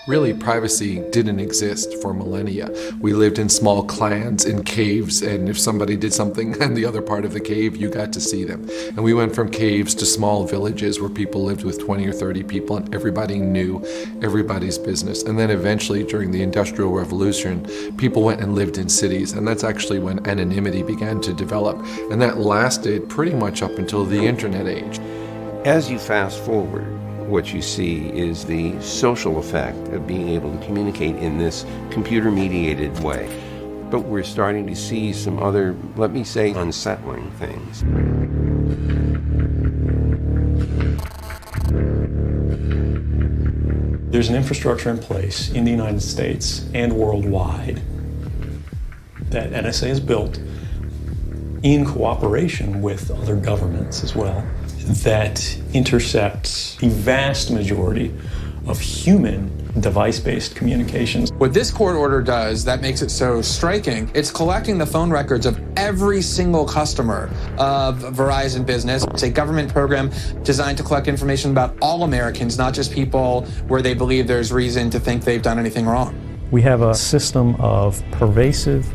Really, privacy didn't exist for millennia. We lived in small clans in caves, and if somebody did something in the other part of the cave, you got to see them. And we went from caves to small villages where people lived with 20 or 30 people and everybody knew everybody's business. And then eventually, during the Industrial Revolution, people went and lived in cities, and that's actually when anonymity began to develop. And that lasted pretty much up until the internet age. As you fast forward, what you see is the social effect of being able to communicate in this computer-mediated way. But we're starting to see some other, let me say, unsettling things. There's an infrastructure in place in the United States and worldwide that NSA has built in cooperation with other governments as well, that intercepts the vast majority of human device-based communications. What this court order does that makes it so striking, it's collecting the phone records of every single customer of Verizon Business. It's a government program designed to collect information about all Americans, not just people where they believe there's reason to think they've done anything wrong. We have a system of pervasive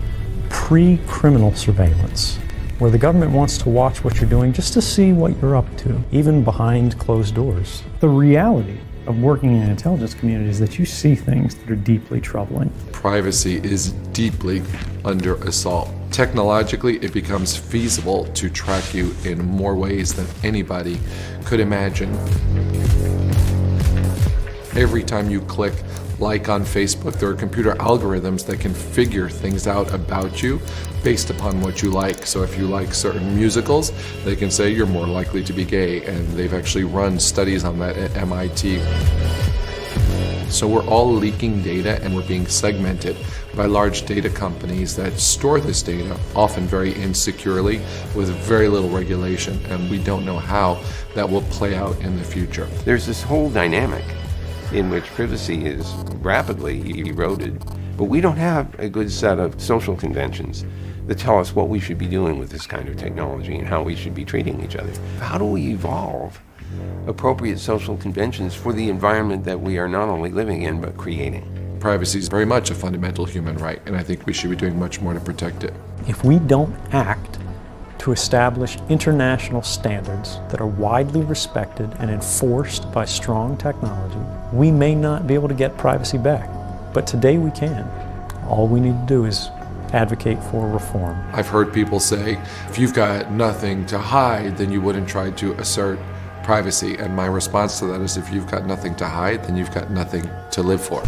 pre-criminal surveillance where the government wants to watch what you're doing just to see what you're up to, even behind closed doors. The reality of working in an intelligence community is that you see things that are deeply troubling. Privacy is deeply under assault. Technologically, it becomes feasible to track you in more ways than anybody could imagine. Every time you click like on Facebook, there are computer algorithms that can figure things out about you based upon what you like. So if you like certain musicals, they can say you're more likely to be gay, and they've actually run studies on that at MIT. So we're all leaking data, and we're being segmented by large data companies that store this data, often very insecurely, with very little regulation, and we don't know how that will play out in the future. There's this whole dynamic in which privacy is rapidly eroded, but we don't have a good set of social conventions that tell us what we should be doing with this kind of technology and how we should be treating each other. How do we evolve appropriate social conventions for the environment that we are not only living in, but creating? Privacy is very much a fundamental human right, and I think we should be doing much more to protect it. If we don't act to establish international standards that are widely respected and enforced by strong technology, we may not be able to get privacy back. But today we can. All we need to do is advocate for reform. I've heard people say, if you've got nothing to hide, then you wouldn't try to assert privacy. And my response to that is, if you've got nothing to hide, then you've got nothing to live for.